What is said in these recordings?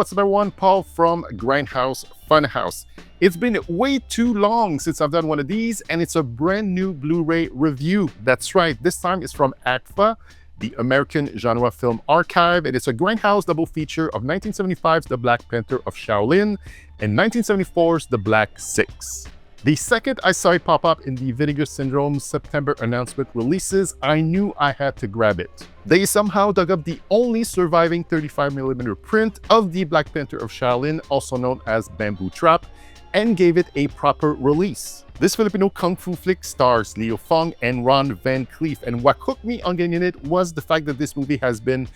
what's up everyone? Paul from Grindhouse Funhouse. It's been way too long since I've done one of these, and it's a brand new Blu-ray review. That's right, this time it's from a.k.a, the American Genre Film Archive, and it's a Grindhouse double feature of 1975's The Black Panther of Shaolin and 1974's The Black Six. The second I saw it pop up in the Vinegar Syndrome September announcement releases, I knew I had to grab it. They somehow dug up the only surviving 35mm print of the Black Panther of Shaolin, also known as Bamboo Trap, and gave it a proper release. This Filipino kung fu flick stars Leo Fong and Ron Van Clief, and what hooked me on getting it was the fact that this movie has been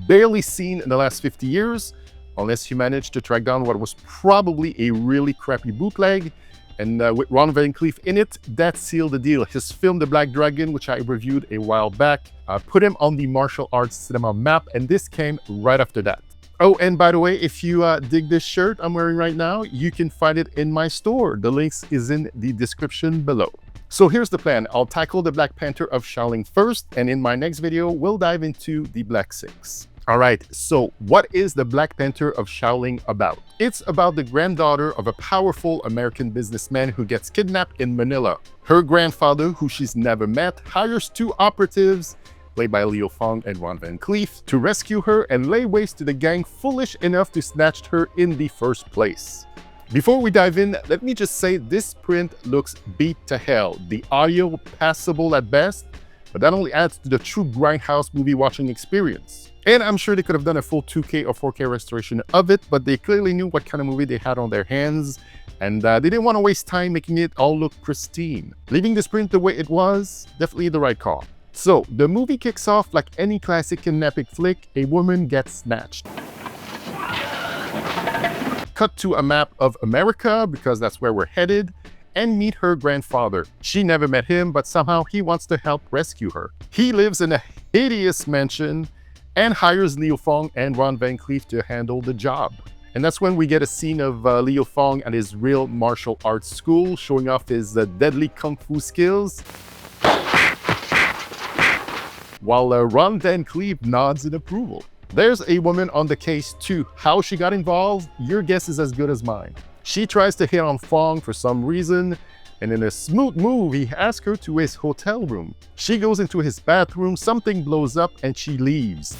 barely seen in the last 50 years, unless you managed to track down what was probably a really crappy bootleg. And with Ron Van Clief in it, that sealed the deal. His film The Black Dragon, which I reviewed a while back, put him on the martial arts cinema map, and this came right after that. Oh, and by the way, if you dig this shirt I'm wearing right now, you can find it in my store. The links is in the description below. So here's the plan. I'll tackle The Black Panther of Shaolin first, and in my next video, we'll dive into The Black Six. Alright, so what is The Black Panther of Shaolin about? It's about the granddaughter of a powerful American businessman who gets kidnapped in Manila. Her grandfather, who she's never met, hires two operatives, played by Leo Fong and Ron Van Clief, to rescue her and lay waste to the gang foolish enough to snatch her in the first place. Before we dive in, let me just say this print looks beat to hell. The audio passable at best, but that only adds to the true Grindhouse movie watching experience. And I'm sure they could have done a full 2K or 4K restoration of it, but they clearly knew what kind of movie they had on their hands, and they didn't want to waste time making it all look pristine. Leaving this print the way it was, definitely the right call. So, the movie kicks off like any classic kidnapping flick. A woman gets snatched. Cut to a map of America, because that's where we're headed, and meet her grandfather. She never met him, but somehow he wants to help rescue her. He lives in a hideous mansion and hires Leo Fong and Ron Van Clief to handle the job. And that's when we get a scene of Leo Fong at his real martial arts school, showing off his deadly kung fu skills, while Ron Van Clief nods in approval. There's a woman on the case too. How she got involved, your guess is as good as mine. She tries to hit on Fong for some reason, and in a smooth move, he asks her to his hotel room. She goes into his bathroom, something blows up, and she leaves.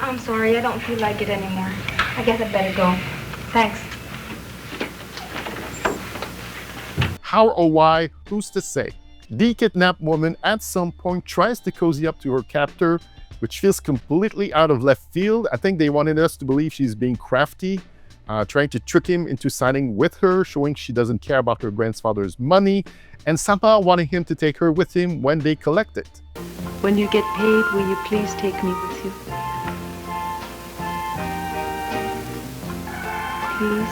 I'm sorry, I don't feel like it anymore. I guess I'd better go. Thanks. How or why, who's to say? The kidnapped woman at some point tries to cozy up to her captor, which feels completely out of left field. I think they wanted us to believe she's being crafty, trying to trick him into signing with her, showing she doesn't care about her grandfather's money, and somehow wanting him to take her with him when they collect it. When you get paid, will you please take me with you? Please?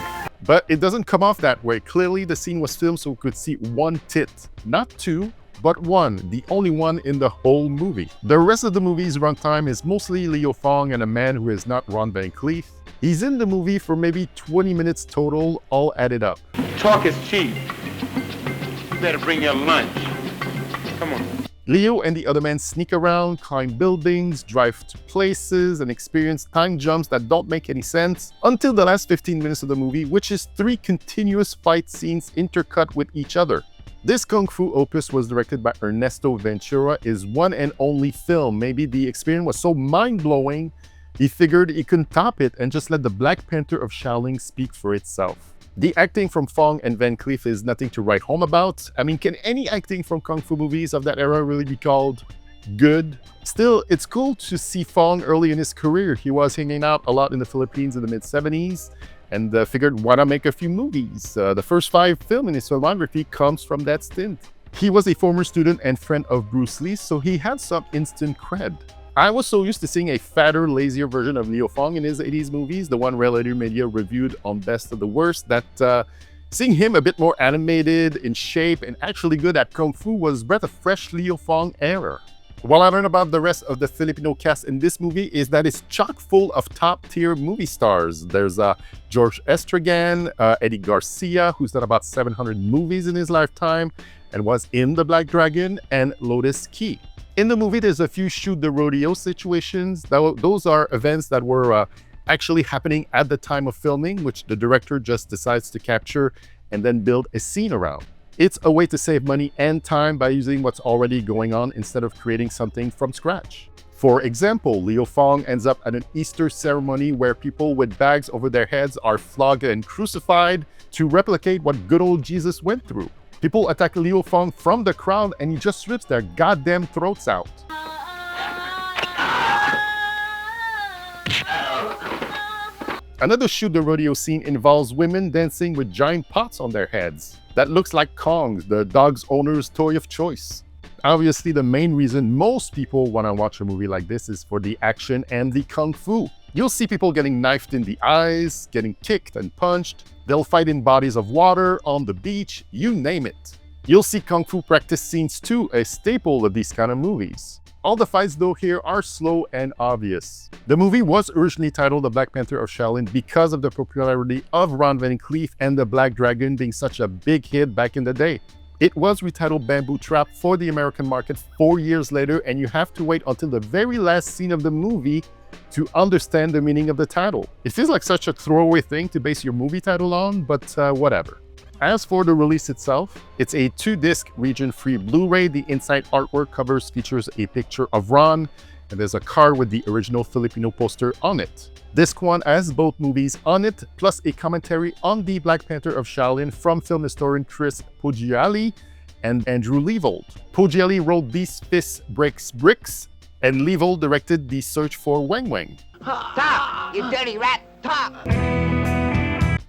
But it doesn't come off that way. Clearly, the scene was filmed so we could see one tit. Not two, but one, the only one in the whole movie. The rest of the movie's runtime is mostly Leo Fong and a man who is not Ron Van Clief. He's in the movie for maybe 20 minutes total, all added up. Talk is cheap. You better bring your lunch. Come on. Leo and the other men sneak around, climb buildings, drive to places, and experience time jumps that don't make any sense until the last 15 minutes of the movie, which is 3 continuous fight scenes intercut with each other. This kung fu opus was directed by Ernesto Ventura, his one and only film. Maybe the experience was so mind-blowing, he figured he couldn't top it and just let The Black Panther of Shaolin speak for itself. The acting from Fong and Van Clief is nothing to write home about. I mean, can any acting from kung fu movies of that era really be called good? Still, it's cool to see Fong early in his career. He was hanging out a lot in the Philippines in the mid-70s, and figured, why not make a few movies? The first 5 films in his filmography comes from that stint. He was a former student and friend of Bruce Lee, so he had some instant cred. I was so used to seeing a fatter, lazier version of Leo Fong in his 80s movies, the one Relator Media reviewed on Best of the Worst, that seeing him a bit more animated, in shape, and actually good at Kung Fu was breath of fresh Leo Fong era. What I learned about the rest of the Filipino cast in this movie is that it's chock full of top-tier movie stars. There's George Estragan, Eddie Garcia, who's done about 700 movies in his lifetime and was in The Black Dragon, and Lotus Key. In the movie, there's a few shoot the rodeo situations. Those are events that were actually happening at the time of filming, which the director just decides to capture and then build a scene around. It's a way to save money and time by using what's already going on instead of creating something from scratch. For example, Leo Fong ends up at an Easter ceremony where people with bags over their heads are flogged and crucified to replicate what good old Jesus went through. People attack Leo Fong from the crowd and he just rips their goddamn throats out. Another shoot the rodeo scene involves women dancing with giant pots on their heads. That looks like Kong, the dog's owner's toy of choice. Obviously, the main reason most people want to watch a movie like this is for the action and the kung fu. You'll see people getting knifed in the eyes, getting kicked and punched. They'll fight in bodies of water, on the beach, you name it. You'll see kung fu practice scenes too, a staple of these kind of movies. All the fights though here are slow and obvious. The movie was originally titled The Black Panther of Shaolin because of the popularity of Ron Van Clief and the Black Dragon being such a big hit back in the day. It was retitled Bamboo Trap for the American market 4 years later, and you have to wait until the very last scene of the movie to understand the meaning of the title. It feels like such a throwaway thing to base your movie title on, but whatever. As for the release itself, it's a 2-disc region-free Blu-ray. The inside artwork covers features a picture of Ron, and there's a card with the original Filipino poster on it. Disc 1 has both movies on it, plus a commentary on the Black Panther of Shaolin from film historian Chris Poggiali and Andrew Leavold. Poggiali wrote These Fists Breaks Bricks, and Leavold directed The Search for Wang Wang. Talk, you dirty rat, talk!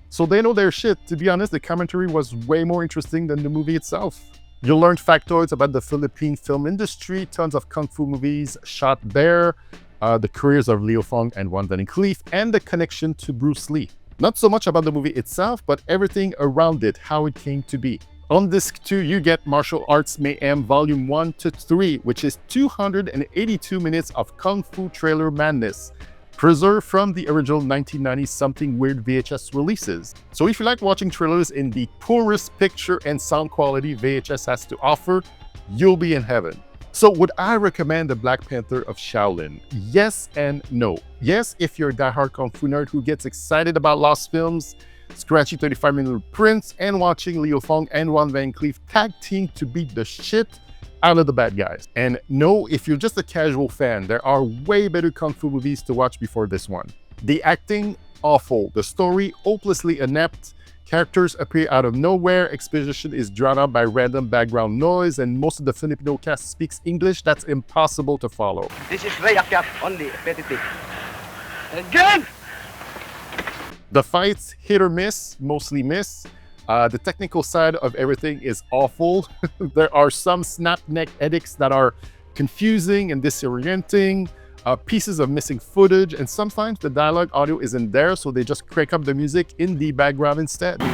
So they know their shit. To be honest, the commentary was way more interesting than the movie itself. You'll learn factoids about the Philippine film industry, tons of kung fu movies shot there, the careers of Leo Fong and Ron Van Clief, and the connection to Bruce Lee. Not so much about the movie itself, but everything around it, how it came to be. On disc 2, you get Martial Arts Mayhem Volume 1 to 3, which is 282 minutes of kung fu trailer madness, preserved from the original 1990 Something Weird VHS releases. So if you like watching trailers in the poorest picture and sound quality VHS has to offer, you'll be in heaven. So would I recommend The Black Panther of Shaolin? Yes and no. Yes, if you're a diehard kung fu nerd who gets excited about lost films, scratchy 35mm prints, and watching Leo Fong and Ron Van Clief tag team to beat the shit out of the bad guys. And no, if you're just a casual fan, there are way better kung fu movies to watch before this one. The acting, awful. The story, hopelessly inept. Characters appear out of nowhere. Exposition is drowned out by random background noise, and most of the Filipino cast speaks English that's impossible to follow. This is Rayakyap, only repetitive. Again! The fights, hit or miss, mostly miss. The technical side of everything is awful. There are some snap neck edits that are confusing and disorienting, pieces of missing footage, and sometimes the dialogue audio isn't there, so they just crank up the music in the background instead. Good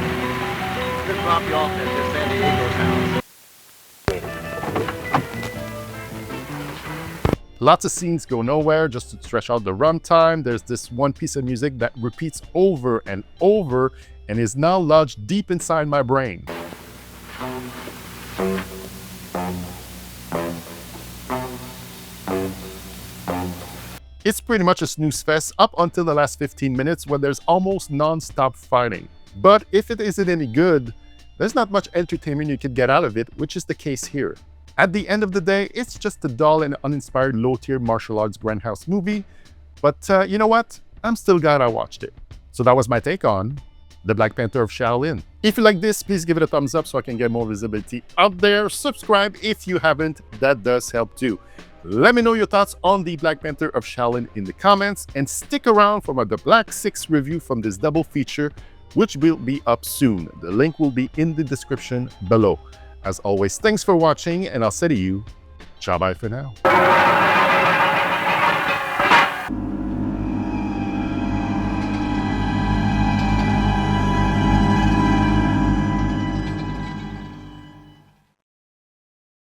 drop you off at San Diego's house. Lots of scenes go nowhere just to stretch out the runtime. There's this one piece of music that repeats over and over and is now lodged deep inside my brain. It's pretty much a snooze fest up until the last 15 minutes when there's almost non-stop fighting. But if it isn't any good, there's not much entertainment you can get out of it, which is the case here. At the end of the day, it's just a dull and uninspired low-tier martial arts grindhouse movie. But you know what? I'm still glad I watched it. So that was my take on The Black Panther of Shaolin. If you like this, please give it a thumbs up so I can get more visibility out there. Subscribe if you haven't, that does help too. Let me know your thoughts on The Black Panther of Shaolin in the comments, and stick around for my The Black 6 review from this double feature, which will be up soon. The link will be in the description below. As always, thanks for watching, and I'll say to you, ciao bye for now.